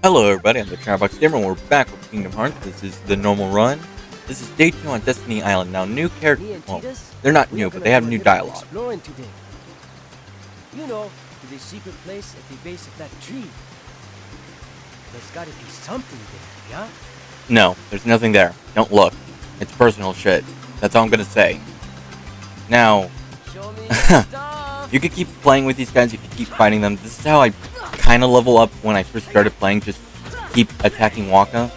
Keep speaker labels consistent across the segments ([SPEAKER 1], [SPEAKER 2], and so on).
[SPEAKER 1] Hello everybody, I'm the Charbox Gamer and we're back with Kingdom Hearts. This is the normal run. This is day 2 on Destiny Island. Now new
[SPEAKER 2] Me
[SPEAKER 1] characters,
[SPEAKER 2] and
[SPEAKER 1] well,
[SPEAKER 2] Titus,
[SPEAKER 1] they're not
[SPEAKER 2] we are
[SPEAKER 1] new, but
[SPEAKER 2] gonna
[SPEAKER 1] they have
[SPEAKER 2] do a
[SPEAKER 1] new
[SPEAKER 2] little
[SPEAKER 1] dialogue.
[SPEAKER 2] exploring today. You know, to the secret place at the base of that tree. There's gotta be something there, yeah?
[SPEAKER 1] No, there's nothing there. Don't look. It's personal shit. That's all I'm gonna say. Now,
[SPEAKER 2] Show me your stuff.
[SPEAKER 1] you could keep playing with these guys, you could keep fighting them. This is how I kind of level up when I first started playing, just keep attacking Waka.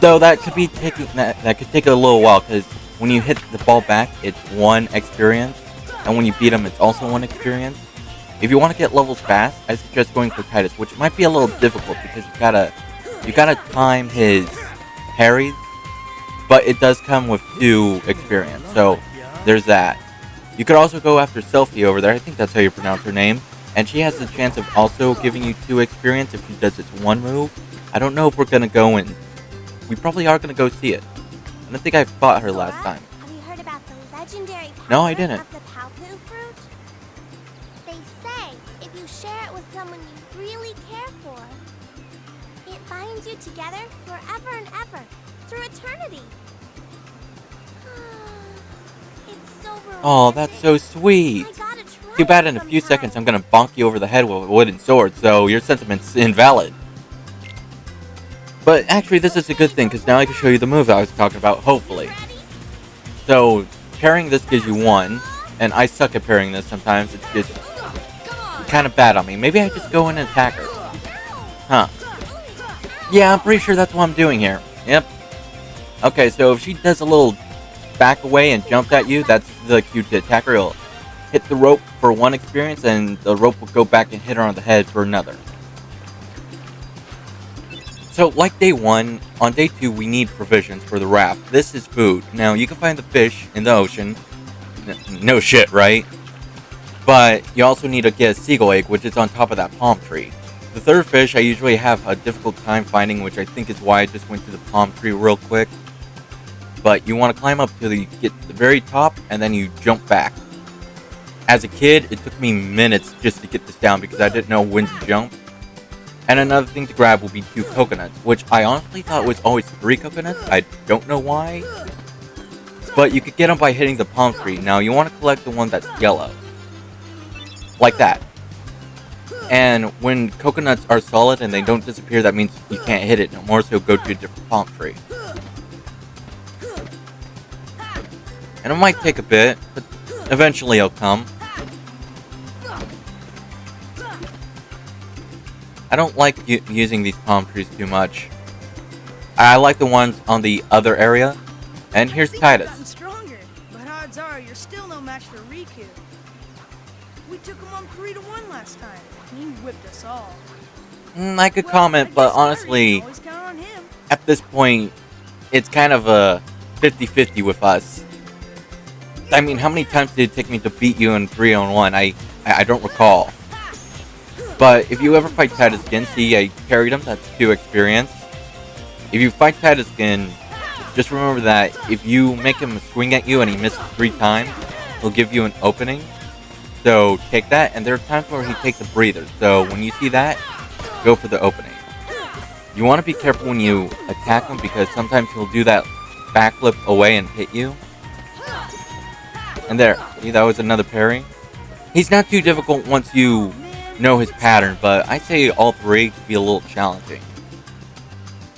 [SPEAKER 1] Though that could be taking that could take a little while because when you hit the ball back, it's 1 experience, and when you beat him, it's also 1 experience. If you want to get levels fast, I suggest going for Titus, which might be a little difficult because you gotta time his parries, but it does come with 2 experience, so there's that. You could also go after Selfie over there. I think that's how you pronounce her name, and she has the chance of also giving you 2 experience if she does this 1 move. I don't know if we're gonna go and we probably are gonna go see it. I don't think I fought her last time.
[SPEAKER 3] Have you heard about the legendary power
[SPEAKER 1] No, I didn't.
[SPEAKER 3] of the Palpu fruit? They say if you share it with someone you really care for, it binds you together forever and ever, through eternity. It's so romantic.
[SPEAKER 1] Oh, that's so sweet.
[SPEAKER 3] I gotta try
[SPEAKER 1] Too bad
[SPEAKER 3] it
[SPEAKER 1] in a few
[SPEAKER 3] sometime.
[SPEAKER 1] seconds I'm gonna bonk you over the head with a wooden sword, so your sentiment's invalid. But actually, this is a good thing, because now I can show you the move I was talking about, hopefully. So, parrying this gives you 1, and I suck at parrying this sometimes. It's just kind of bad on me. Maybe I just go in and attack her. Huh. Yeah, I'm pretty sure that's what I'm doing here. Yep. Okay, so if she does a little back away and jump at you, that's the cue to attack her. You'll hit the rope for 1 experience, and the rope will go back and hit her on the head for another. So, like day 1, on day 2 we need provisions for the raft. This is food. Now, you can find the fish in the ocean. No shit, right? But you also need to get a seagull egg, which is on top of that palm tree. The third fish I usually have a difficult time finding, which I think is why I just went to the palm tree real quick. But you want to climb up till you get to the very top, and then you jump back. As a kid, it took me minutes just to get this down because I didn't know when to jump. And another thing to grab will be 2 coconuts, which I honestly thought was always 3 coconuts. I don't know why. But you could get them by hitting the palm tree. Now, you want to collect the one that's yellow. Like that. And when coconuts are solid and they don't disappear, that means you can't hit it no more, so go to a different palm tree. And it might take a bit, but eventually it'll come. I don't like using these palm trees too much. I like the ones on the other area. And here's Titus.
[SPEAKER 4] Gotten stronger, but odds are you're still no match for Riku. We took him on 3-1 last time. He whipped us all.
[SPEAKER 1] I could
[SPEAKER 4] Well,
[SPEAKER 1] comment,
[SPEAKER 4] I
[SPEAKER 1] but
[SPEAKER 4] guess Ari
[SPEAKER 1] honestly,
[SPEAKER 4] can always count on him.
[SPEAKER 1] at this point, it's kind of a 50-50 with us. I mean, how many times did it take me to beat you in 3-on-1? I don't recall. But if you ever fight Titus again, see, I carried him, that's 2 experience. If you fight Titus again, just remember that if you make him swing at you and he misses 3 times, he'll give you an opening. So take that, and there are times where he takes a breather. So when you see that, go for the opening. You want to be careful when you attack him because sometimes he'll do that backflip away and hit you. And there, see, that was another parry. He's not too difficult once you know his pattern, but I say all 3 to be a little challenging.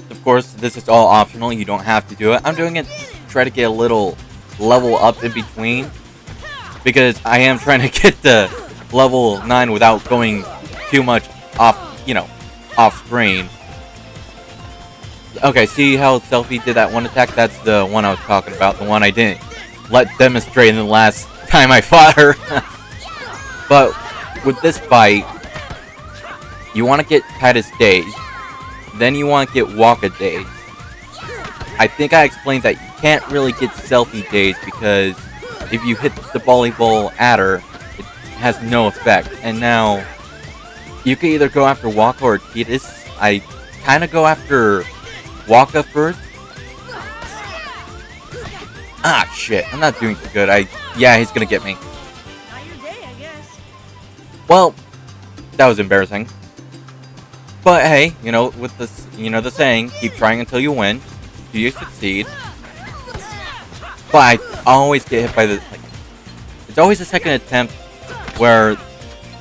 [SPEAKER 1] Of course, this is all optional, you don't have to do it. I'm doing it to try to get a little level up in between, because I am trying to get the level 9 without going too much off, off screen. Okay, see how Selfie did that one attack? That's the one I was talking about, the one I didn't let demonstrate in the last time I fought her. But with this fight, you want to get Titus dazed, then you want to get Waka dazed. I think I explained that you can't really get Selfie dazed because if you hit the volleyball at her, it has no effect. And now, you can either go after Waka or Titus. I kind of go after Waka first. Ah, shit, I'm not doing too good. Yeah, he's gonna get me.
[SPEAKER 4] Not your day, I guess.
[SPEAKER 1] Well, that was embarrassing. But hey, with this, the saying, keep trying until you win. Do you succeed? But I always get hit by it's always the second attempt where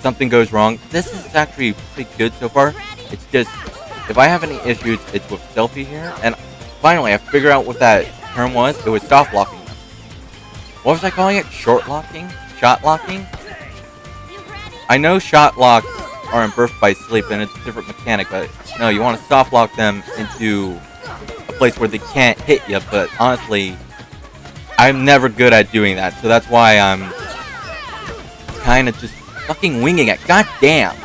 [SPEAKER 1] something goes wrong. This is actually pretty good so far. It's just, if I have any issues, it's with Selphie here. And finally, I figured out what that term was. It was soft locking them. What was I calling it? Short locking? Shot locking? I know shot locks are in Birth by Sleep and it's a different mechanic, but no, you want to soft lock them into a place where they can't hit you. But honestly, I'm never good at doing that, so that's why I'm kind of just fucking winging it. God damn.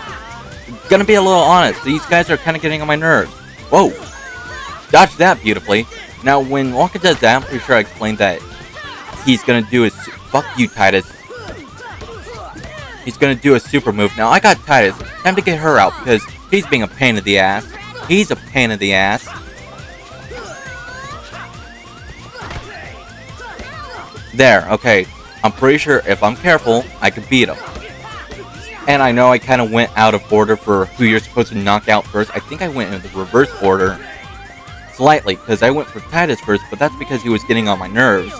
[SPEAKER 1] Gonna be a little honest, these guys are kind of getting on my nerves. Whoa. Dodged that beautifully. Now, when Wonka does that, I'm pretty sure I explained that he's gonna do his... Fuck you, Tidus. He's gonna do a super move. Now, I got Tidus. Time to get her out, because he's being a pain in the ass. He's a pain in the ass. There, okay. I'm pretty sure if I'm careful, I can beat him. And I know I kind of went out of order for who you're supposed to knock out first. I think I went in the reverse order. Slightly, because I went for Tidus first, but that's because he was getting on my nerves.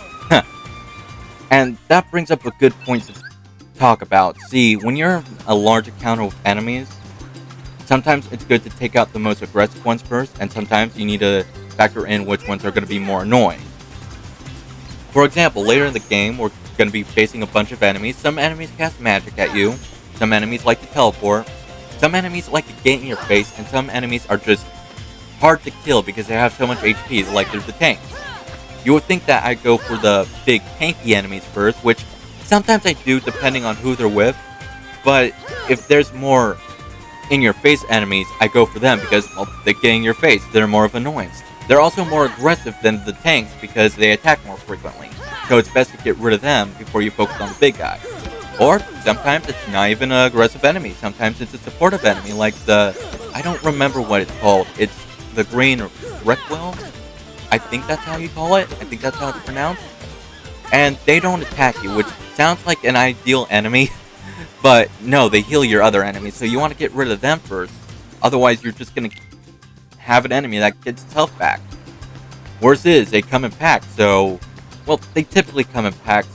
[SPEAKER 1] And that brings up a good point to talk about. See, when you're a large encounter with enemies, sometimes it's good to take out the most aggressive ones first, and sometimes you need to factor in which ones are going to be more annoying. For example, later in the game, we're going to be facing a bunch of enemies. Some enemies cast magic at you. Some enemies like to teleport. Some enemies like to get in your face. And some enemies are just hard to kill because they have so much HP, like there's the tanks. You would think that I'd go for the big tanky enemies first, which sometimes I do depending on who they're with. But if there's more in-your-face enemies, I go for them because, well, they get in your face. They're more of an annoyance. They're also more aggressive than the tanks because they attack more frequently. So it's best to get rid of them before you focus on the big guy. Or sometimes it's not even an aggressive enemy. Sometimes it's a supportive enemy like I don't remember what it's called. It's the green Reckwell? I think that's how you call it. I think that's how it's pronounced. And they don't attack you, which sounds like an ideal enemy. But no, they heal your other enemies. So you want to get rid of them first. Otherwise, you're just going to have an enemy that gets its health back. Worse is, they come in packs, so... Well, they typically come in packs.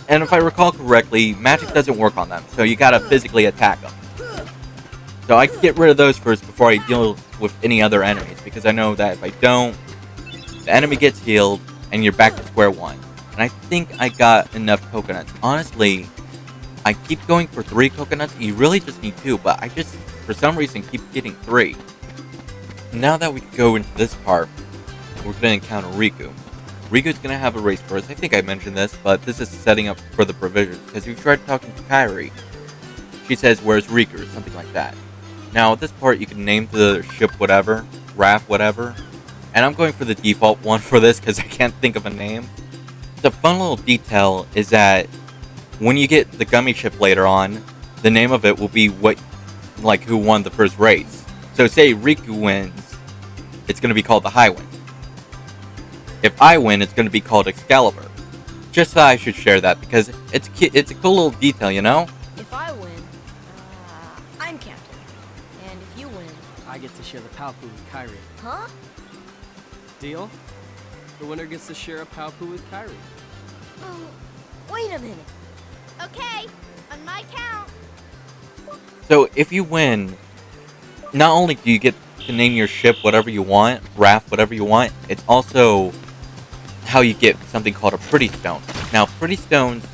[SPEAKER 1] And if I recall correctly, magic doesn't work on them, so you gotta physically attack them. So I get rid of those first before I deal with any other enemies, because I know that if I don't, the enemy gets healed, and you're back to square one. And I think I got enough coconuts. Honestly, I keep going for 3 coconuts. You really just need 2, but I just, for some reason, keep getting 3. Now that we go into this part, we're going to encounter Riku. Riku's going to have a race first. I think I mentioned this, but this is setting up for the provisions. Because you tried talking to Kairi. She says, where's Riku? Or something like that. Now, at this part, you can name the ship whatever. Raph whatever. And I'm going for the default one for this because I can't think of a name. The fun little detail is that when you get the gummy ship later on, the name of it will be who won the first race. So say Riku wins, it's going to be called the Highwind. If I win, it's going to be called Excalibur. Just thought I should share that because it's a cool little detail, you know?
[SPEAKER 5] If I win, I'm captain. And if you win...
[SPEAKER 2] I get to share the Palpu with Kairi.
[SPEAKER 5] Huh?
[SPEAKER 2] Deal? The winner gets to share a Palpu with Kairi.
[SPEAKER 5] Oh, wait a minute.
[SPEAKER 3] Okay, on my count.
[SPEAKER 1] So if you win, not only do you get to name your ship whatever you want, Raph whatever you want, it's also how you get something called a Pretty Stone. Now, Pretty Stones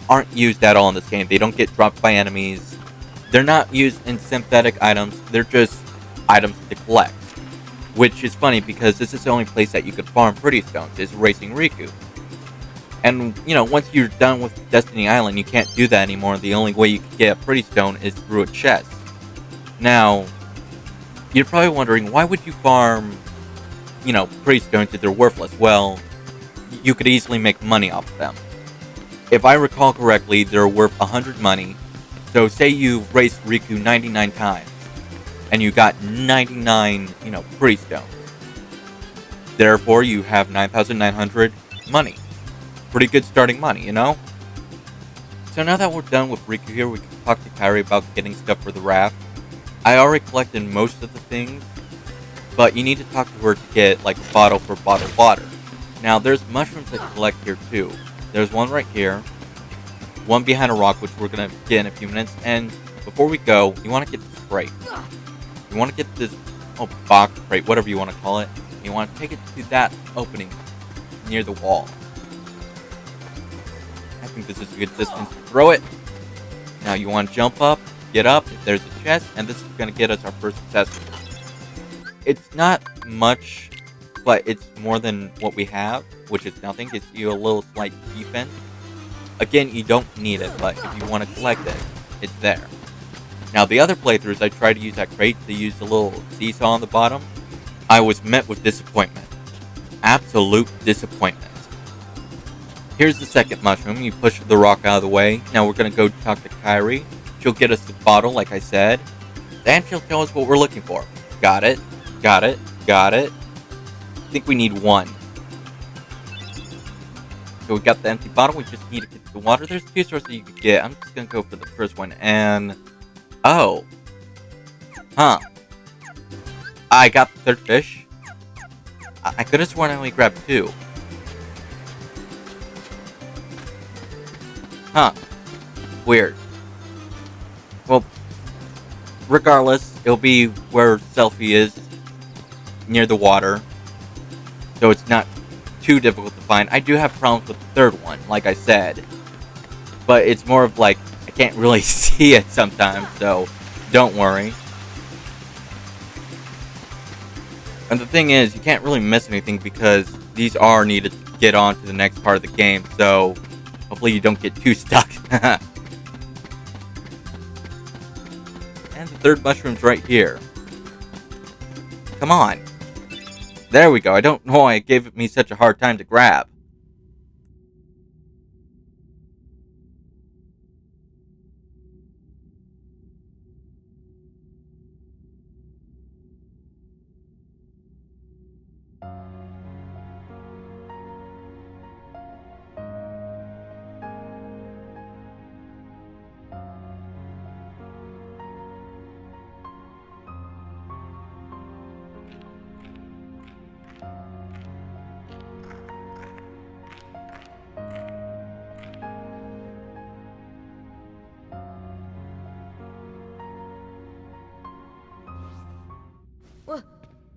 [SPEAKER 1] aren't used at all in this game. They don't get dropped by enemies. They're not used in synthetic items. They're just items to collect. Which is funny because this is the only place that you could farm Pretty Stones, is Racing Riku. And, once you're done with Destiny Island, you can't do that anymore. The only way you can get a Pretty Stone is through a chest. Now, you're probably wondering, why would you farm, Pretty Stones if they're worthless? Well, you could easily make money off of them. If I recall correctly, they're worth 100 money. So say you raced Riku 99 times, and you got 99, Pretty Stones. Therefore, you have 9,900 money. Pretty good starting money, So now that we're done with Riku here, we can talk to Kairi about getting stuff for the raft. I already collected most of the things, but you need to talk to her to get like a bottle for bottled water. Now there's mushrooms that collect here too. There's one right here, one behind a rock, which we're gonna get in a few minutes. And before we go, you want to get this crate. You want to get this box crate, whatever you want to call it. You want to take it to that opening near the wall. I think this is a good distance to throw it. Now you want to jump up, get up. If there's a chest, and this is gonna get us our first accessory. It's not much, but it's more than what we have, which is nothing. Gives you a little slight defense. Again, you don't need it, but if you want to collect it, it's there. Now, the other playthroughs, I tried to use that crate to use the little seesaw on the bottom. I was met with disappointment. Absolute disappointment. Here's the second mushroom. You push the rock out of the way. Now we're going to go talk to Kairi. She'll get us the bottle, like I said. Then she'll tell us what we're looking for. Got it. Got it. Got it. I think we need one. So we got the empty bottle. We just need to get the water. There's two sources you could get. I'm just going to go for the first one. And... oh. Huh. I got the third fish. I could have sworn I only grabbed two. Huh. Weird. Well, regardless, it'll be where Selphie is, near the water. So it's not too difficult to find. I do have problems with the third one, like I said. But it's more of like, I can't really see it sometimes, so don't worry. And the thing is, you can't really miss anything because these are needed to get on to the next part of the game, so hopefully you don't get too stuck. And the third mushroom's right here. Come on. There we go. I don't know why it gave me such a hard time to grab.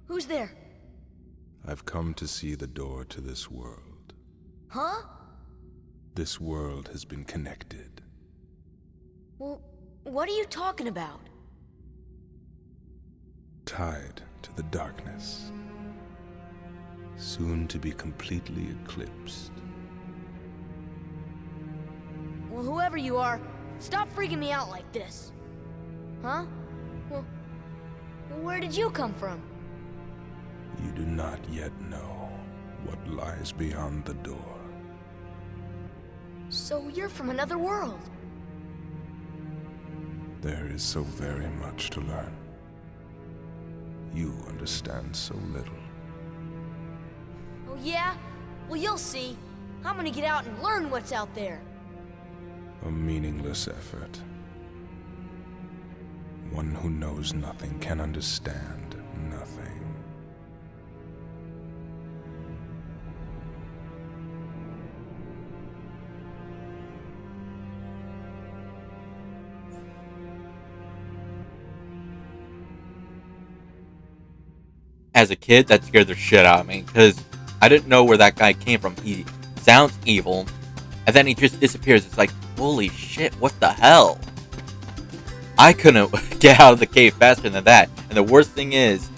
[SPEAKER 5] Who's there?
[SPEAKER 6] I've come to see the door to this world.
[SPEAKER 5] Huh?
[SPEAKER 6] This world has been connected.
[SPEAKER 5] Well, what are you talking about?
[SPEAKER 6] Tied to the darkness. Soon to be completely eclipsed.
[SPEAKER 5] Well, whoever you are, stop freaking me out like this. Huh? Well, where did you come from?
[SPEAKER 6] You do not yet know what lies beyond the door.
[SPEAKER 5] So you're from another world.
[SPEAKER 6] There is so very much to learn. You understand so little.
[SPEAKER 5] Oh yeah? Well, you'll see. I'm gonna get out and learn what's out there.
[SPEAKER 6] A meaningless effort. One who knows nothing can understand nothing.
[SPEAKER 1] As a kid, that scared the shit out of me, because I didn't know where that guy came from. He sounds evil, and then he just disappears. It's like, holy shit, what the hell? I couldn't get out of the cave faster than that. And the worst thing is,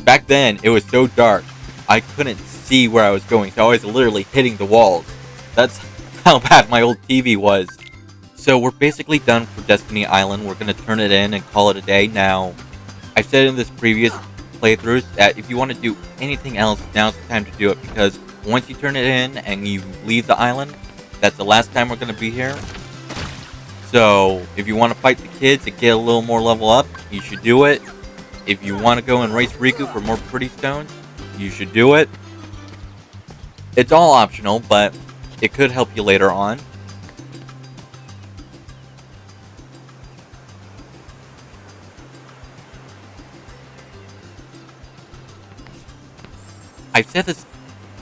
[SPEAKER 1] back then, it was so dark, I couldn't see where I was going, so I was literally hitting the walls. That's how bad my old TV was. So we're basically done for Destiny Island. We're going to turn it in and call it a day. Now, I've said in this previous playthroughs that if you want to do anything else, now's the time to do it, because once you turn it in and you leave the island, that's the last time we're going to be here. So if you want to fight the kids and get a little more level up, you should do it. If you want to go and race Riku for more pretty stones, you should do it. It's all optional, but it could help you later on. I've said this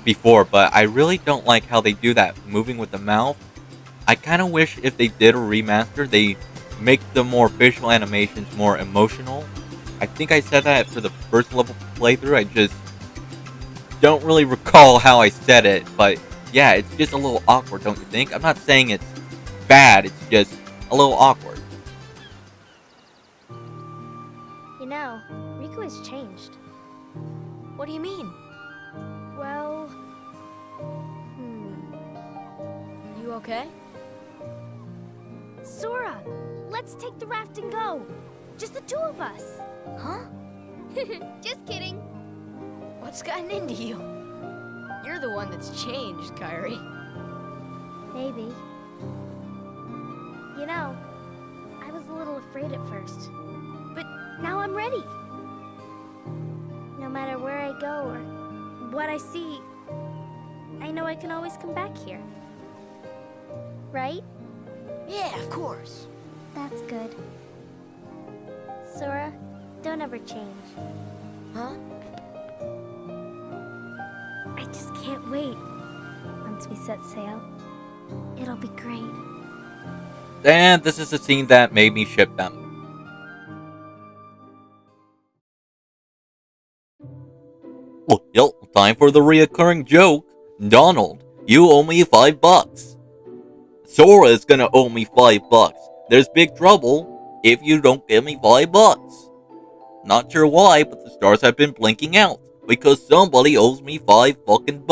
[SPEAKER 1] before, but I really don't like how they do that moving with the mouth. I kind of wish if they did a remaster, they make the more facial animations more emotional. I think I said that for the first level playthrough. I just don't really recall how I said it, but yeah, it's just a little awkward, don't you think? I'm not saying it's bad, it's just a little awkward.
[SPEAKER 3] You know, Riku has changed.
[SPEAKER 5] What do you mean?
[SPEAKER 3] Well,
[SPEAKER 5] You okay?
[SPEAKER 3] Sora, let's take the raft and go. Just the two of us.
[SPEAKER 5] Huh?
[SPEAKER 3] Just kidding.
[SPEAKER 5] What's gotten into you? You're the one that's changed, Kairi.
[SPEAKER 3] Maybe. You know, I was a little afraid at first, but now I'm ready. No matter where I go or what I see, I know I can always come back here. Right?
[SPEAKER 5] Yeah, of course.
[SPEAKER 3] That's good. Sora, don't ever change.
[SPEAKER 5] Huh?
[SPEAKER 3] I just can't wait. Once we set sail, it'll be great.
[SPEAKER 1] And this is the scene that made me ship them. Well, time for the reoccurring joke. Donald, you owe me $5. Sora is gonna owe me $5. There's big trouble if you don't give me $5. Not sure why, but the stars have been blinking out because somebody owes me $5 fucking.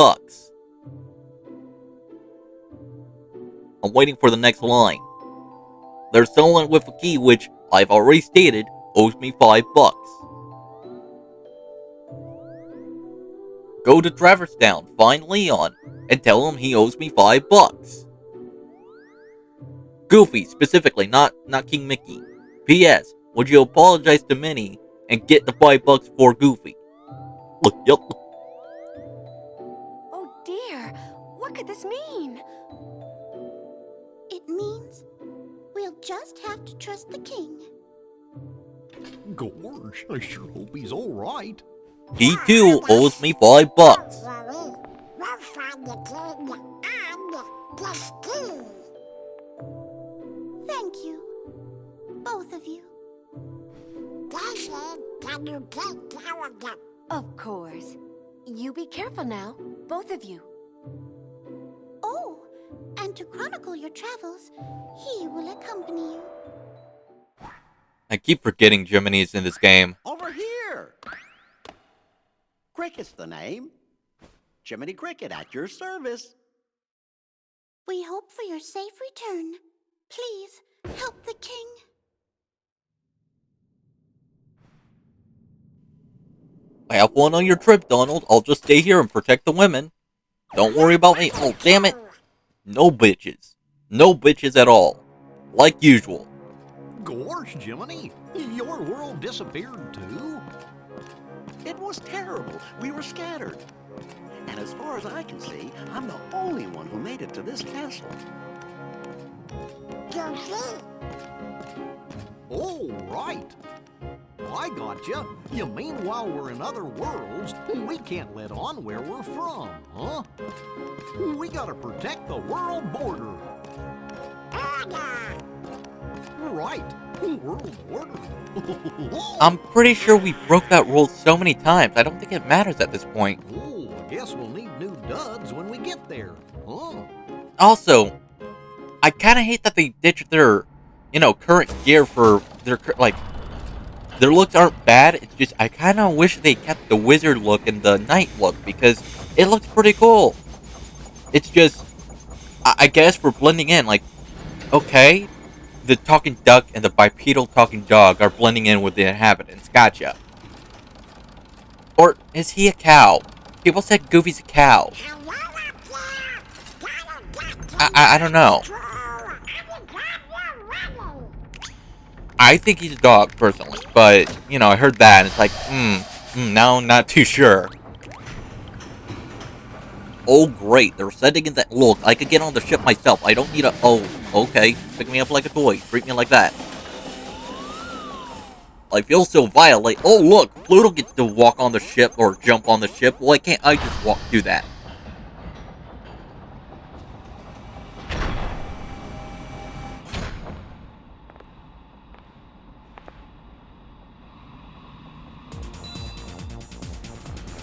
[SPEAKER 1] I'm waiting for the next line. There's someone with a key which I've already stated owes me $5. Go to Traverse Town, find Leon, and tell him he owes me $5. Goofy, specifically, not King Mickey. P.S. Would you apologize to Minnie and get the $5 for Goofy? Yup.
[SPEAKER 7] Oh dear, what could this mean?
[SPEAKER 3] It means we'll just have to trust the king.
[SPEAKER 8] Gosh, I sure hope he's all right.
[SPEAKER 1] He too owes me $5.
[SPEAKER 3] We'll find the king and the key. Thank you, both of you.
[SPEAKER 7] Daisy, can you take care of them? Of course. You be careful now, both of you.
[SPEAKER 3] Oh, and to chronicle your travels, he will accompany you.
[SPEAKER 1] I keep forgetting Jiminy's in this game.
[SPEAKER 9] Over here! Cricket's the name. Jiminy Cricket at your service.
[SPEAKER 3] We hope for your safe return. Please, help the king.
[SPEAKER 1] Have fun on your trip, Donald. I'll just stay here and protect the women. Don't worry about me. Oh, damn it. No bitches. No bitches at all. Like usual.
[SPEAKER 8] Gosh, Jiminy, your world disappeared too?
[SPEAKER 9] It was terrible. We were scattered. And as far as I can see, I'm the only one who made it to this castle.
[SPEAKER 8] Oh, right. I gotcha. You mean while we're in other worlds, we can't let on where we're from, huh? We gotta protect the world border. Right, world border.
[SPEAKER 1] I'm pretty sure we broke that rule so many times. I don't think it matters at this point.
[SPEAKER 8] Oh, I guess we'll need new duds when we get there, huh?
[SPEAKER 1] Also, I kind of hate that they ditched their, current gear for their, their looks aren't bad. It's just, I kind of wish they kept the wizard look and the knight look because it looks pretty cool. It's just, I guess we're blending in. Like, okay, the talking duck and the bipedal talking dog are blending in with the inhabitants. Gotcha. Or is he a cow? People said Goofy's a cow. I don't know. I think he's a dog, personally. But, I heard that, and it's like, now I'm not too sure. Oh, great. They're sending in that look. I could get on the ship myself. I don't need a... Oh, okay. Pick me up like a toy. Treat me like that. I feel so vile. Like, oh look, Pluto gets to walk on the ship or jump on the ship. Why can't I just do that?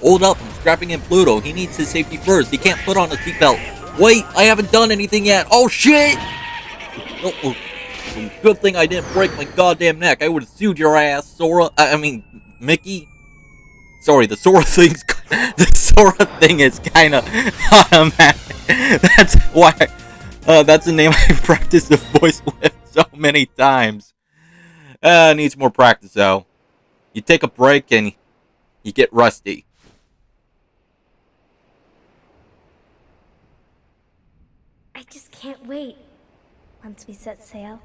[SPEAKER 1] Hold up, I'm strapping in Pluto. He needs his safety first. He can't put on a seatbelt. Wait, I haven't done anything yet. Oh shit! Oh, good thing I didn't break my goddamn neck. I would have sued your ass, Sora. I mean, Mickey. Sorry, the Sora thing's the Sora thing is kind of automatic. That's why. That's the name I practiced the voice with so many times. Needs more practice though. You take a break and you get rusty.
[SPEAKER 3] I just can't wait. Once we set sail,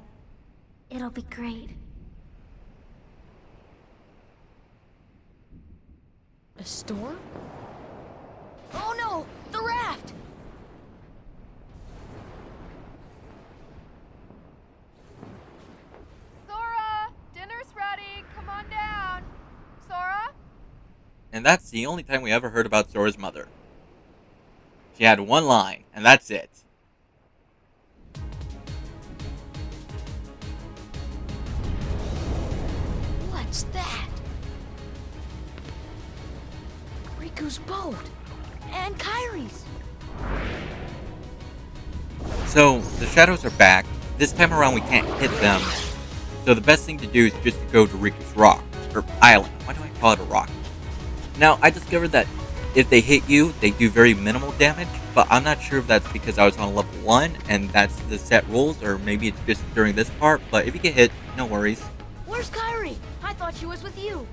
[SPEAKER 3] it'll be great.
[SPEAKER 5] A storm? Oh no! The raft!
[SPEAKER 10] Sora! Dinner's ready! Come on down! Sora?
[SPEAKER 1] And that's the only time we ever heard about Sora's mother. She had one line, and that's it.
[SPEAKER 5] What's that? Riku's boat! And Kairi's!
[SPEAKER 1] So, the shadows are back. This time around we can't hit them. So the best thing to do is just to go to Riku's rock. Or island. Why do I call it a rock? Now, I discovered that if they hit you, they do very minimal damage. But I'm not sure if that's because I was on level 1 and that's the set rules. Or maybe it's just during this part. But if you get hit, no worries.
[SPEAKER 5] Where's Kairi? I thought she was with you.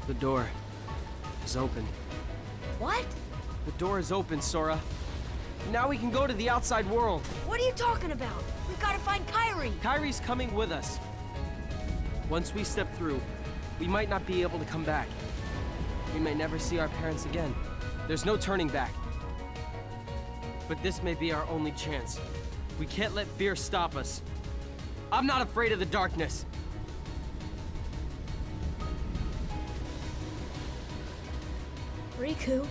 [SPEAKER 2] The door is open.
[SPEAKER 5] What?
[SPEAKER 2] The door is open, Sora. Now we can go to the outside world.
[SPEAKER 5] What are you talking about? We've got to find Kairi.
[SPEAKER 2] Kairi's coming with us. Once we step through, we might not be able to come back. We may never see our parents again. There's no turning back. But this may be our only chance. We can't let fear stop us. I'm not afraid of the darkness.
[SPEAKER 5] Riku.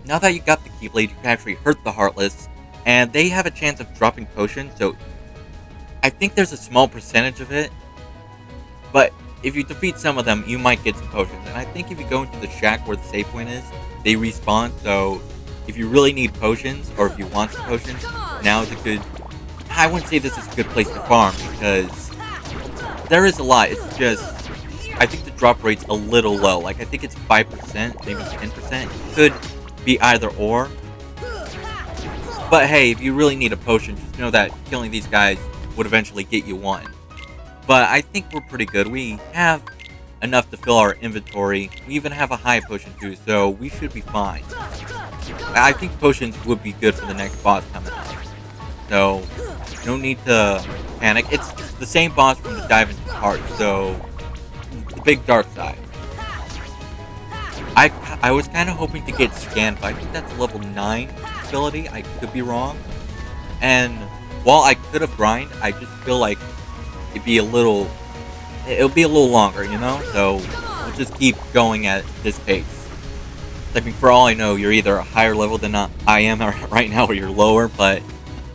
[SPEAKER 1] Now that you got the Keyblade, you can actually hurt the Heartless, and they have a chance of dropping potions, so I think there's a small percentage of it, but if you defeat some of them, you might get some potions, and I think if you go into the shack where the save point is, they respawn, so if you really need potions, or if you want some potions, now is a good, I wouldn't say this is a good place to farm, because there is a lot, it's just, I think the drop rate's a little low, like I think it's 5%, maybe 10%, it could be either or. But hey, if you really need a potion, just know that killing these guys would eventually get you one. But I think we're pretty good. We have enough to fill our inventory. We even have a high potion too, so we should be fine. I think potions would be good for the next boss coming up. So, no need to panic. It's the same boss from the Dive into Heart, so the big dark side. I was kind of hoping to get Scan, but I think that's a level 9 ability. I could be wrong. And while I could have grind, I just feel like it'll be a little longer, you know? So we'll just keep going at this pace. I mean, for all I know, you're either a higher level than I am right now, or you're lower, but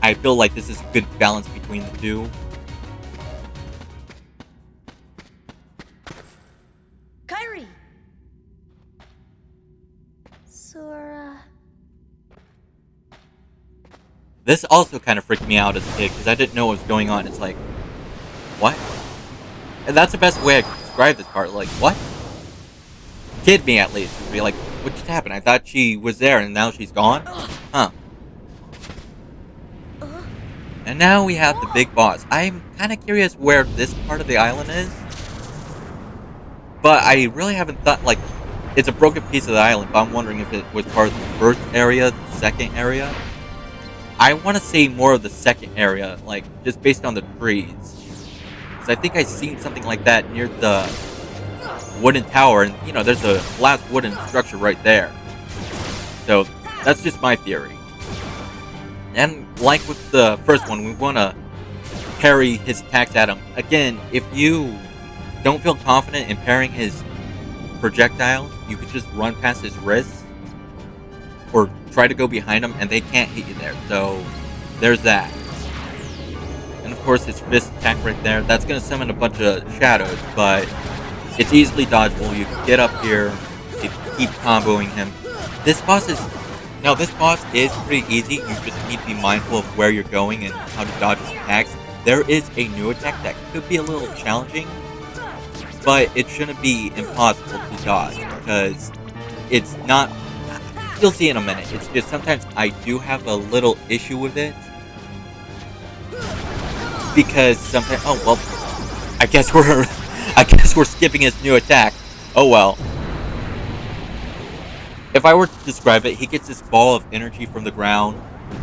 [SPEAKER 1] I feel like this is a good balance between the two.
[SPEAKER 5] Kairi!
[SPEAKER 3] Sora.
[SPEAKER 1] This also kind of freaked me out as a kid, because I didn't know what was going on. It's like, what? And that's the best way I could describe this part. Like, what? Kid me, at least. Be like, what just happened? I thought she was there, and now she's gone? Huh. And now we have the big boss. I'm kind of curious where this part of the island is. But I really haven't thought, like, it's a broken piece of the island, but I'm wondering if it was part of the first area, the second area. I want to say more of the second area, like, just based on the trees. Because I think I've seen something like that near the wooden tower, and, you know, there's a last wooden structure right there. So, that's just my theory. And, like with the first one, we want to parry his attacks at him. Again, if you don't feel confident in parrying his projectiles, you could just run past his wrists or try to go behind him and they can't hit you there. So there's that. And of course his fist attack right there, that's going to summon a bunch of shadows, but it's easily dodgeable. You can get up here, you keep comboing him. This boss is pretty easy. You just need to be mindful of where you're going and how to dodge his attacks. There is a new attack that could be a little challenging, but it shouldn't be impossible to dodge, because it's not... You'll see in a minute. It's just sometimes I do have a little issue with it. Because sometimes... Oh, well... I guess we're skipping his new attack. Oh, well. If I were to describe it, he gets this ball of energy from the ground,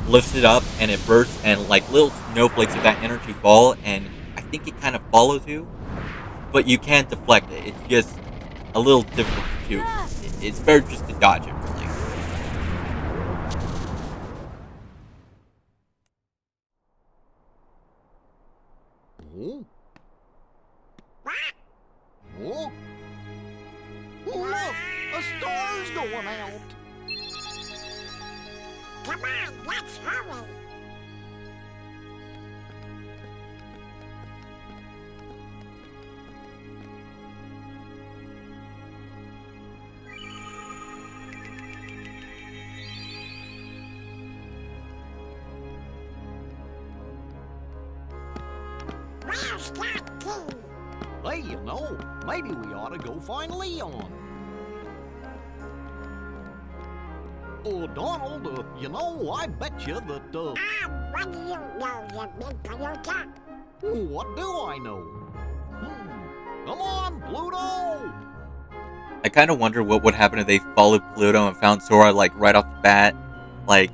[SPEAKER 1] lifts it up, and it bursts, and like little snowflakes of that energy fall, and I think it kind of follows you. But you can't deflect it. It's just a little difficult to do. It's better just to dodge it, really.
[SPEAKER 8] Oh? Oh? Look! A star's going out!
[SPEAKER 7] Come on, let's hurry. Where's that key?
[SPEAKER 8] Hey, you know, maybe we ought to go find Leon. Oh, Donald, you know, I bet you that,
[SPEAKER 7] What do you know, you big Toyota?
[SPEAKER 8] What do I know? Come on, Pluto!
[SPEAKER 1] I kind of wonder what would happen if they followed Pluto and found Sora, like, right off the bat. Like,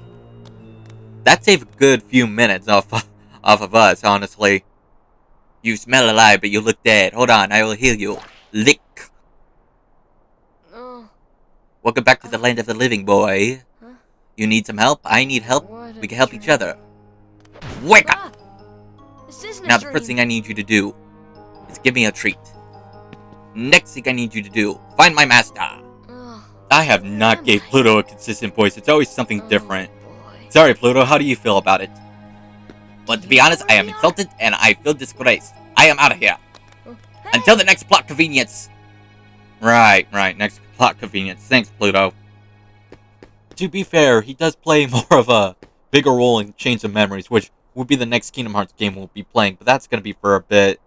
[SPEAKER 1] that'd save a good few minutes off of us, honestly. You smell alive, but you look dead. Hold on, I will heal you. Lick. Welcome back to the land of the living, boy.
[SPEAKER 5] Huh?
[SPEAKER 1] You need some help? I need help.
[SPEAKER 5] What
[SPEAKER 1] We
[SPEAKER 5] a
[SPEAKER 1] can help each
[SPEAKER 5] dream.
[SPEAKER 1] other. Wake up!
[SPEAKER 5] This isn't
[SPEAKER 1] Now
[SPEAKER 5] a
[SPEAKER 1] the
[SPEAKER 5] dream.
[SPEAKER 1] first thing I need you to do is give me a treat. Next thing I need you to do, find my master.
[SPEAKER 5] Ugh,
[SPEAKER 1] I have not gave Pluto a consistent voice. It's always something different.
[SPEAKER 5] boy.
[SPEAKER 1] Sorry, Pluto, how do you feel about it? But to be honest, I am insulted and I feel disgraced. I am out of here. Until the next plot convenience. Right, next plot convenience. Thanks, Pluto. To be fair, he does play more of a bigger role in Chains of Memories, which would be the next Kingdom Hearts game we'll be playing, but that's going to be for a bit.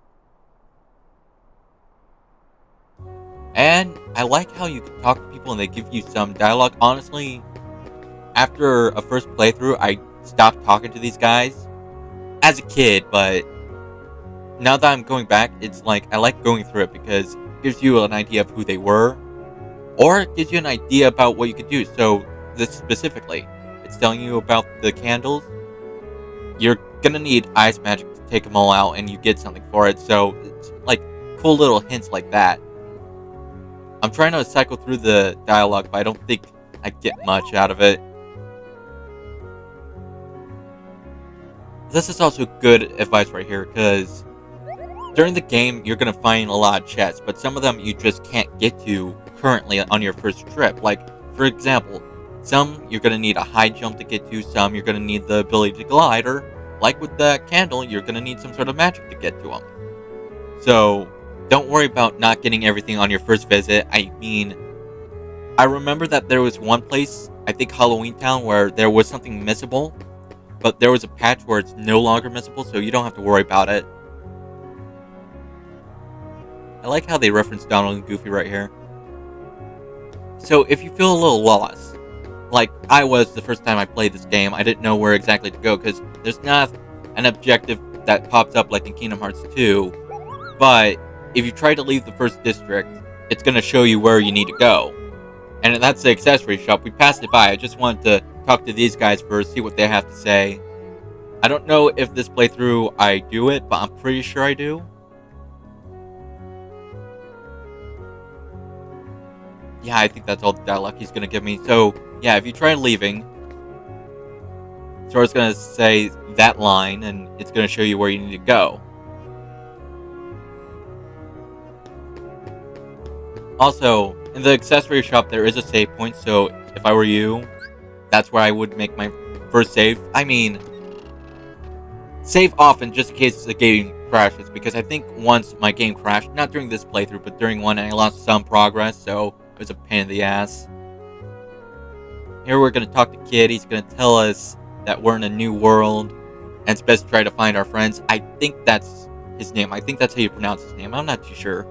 [SPEAKER 1] And I like how you can talk to people and they give you some dialogue. Honestly, after a first playthrough, I stopped talking to these guys as a kid, but now that I'm going back, it's like I like going through it because it gives you an idea of who they were, or it gives you an idea about what you could do. So this specifically, it's telling you about the candles. You're gonna need ice magic to take them all out, and you get something for it. So it's like cool little hints like that. I'm trying to cycle through the dialogue, but I don't think I get much out of it. This is also good advice right here, because during the game, you're going to find a lot of chests, but some of them you just can't get to currently on your first trip. Like, for example, some you're going to need a high jump to get to, some you're going to need the ability to glide, or like with the candle, you're going to need some sort of magic to get to them. So, don't worry about not getting everything on your first visit. I mean, I remember that there was one place, I think Halloween Town, where there was something missable, but there was a patch where it's no longer missable, so you don't have to worry about it. I like how they reference Donald and Goofy right here. So if you feel a little lost, like I was the first time I played this game, I didn't know where exactly to go, because there's not an objective that pops up like in Kingdom Hearts 2, but if you try to leave the first district, it's going to show you where you need to go. And that's the accessory shop. We passed it by. I just wanted to talk to these guys first, see what they have to say. I don't know if this playthrough I do it, but I'm pretty sure I do. Yeah, I think that's all the dialogue he's going to give me. So, yeah, if you try leaving, Sora's going to say that line, and it's going to show you where you need to go. Also, in the accessory shop, there is a save point, so if I were you, that's where I would make my first save. I mean, save often just in case the game crashes, because I think once my game crashed, not during this playthrough, but during one, and I lost some progress, so it was a pain in the ass. Here we're going to talk to Kid. He's going to tell us that we're in a new world, and it's best to try to find our friends. I think that's his name. I think that's how you pronounce his name. I'm not too sure.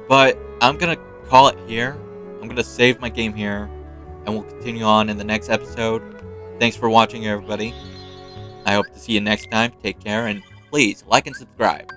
[SPEAKER 1] But I'm going to call it here. I'm going to save my game here, and we'll continue on in the next episode. Thanks for watching, everybody. I hope to see you next time. Take care, and please like and subscribe.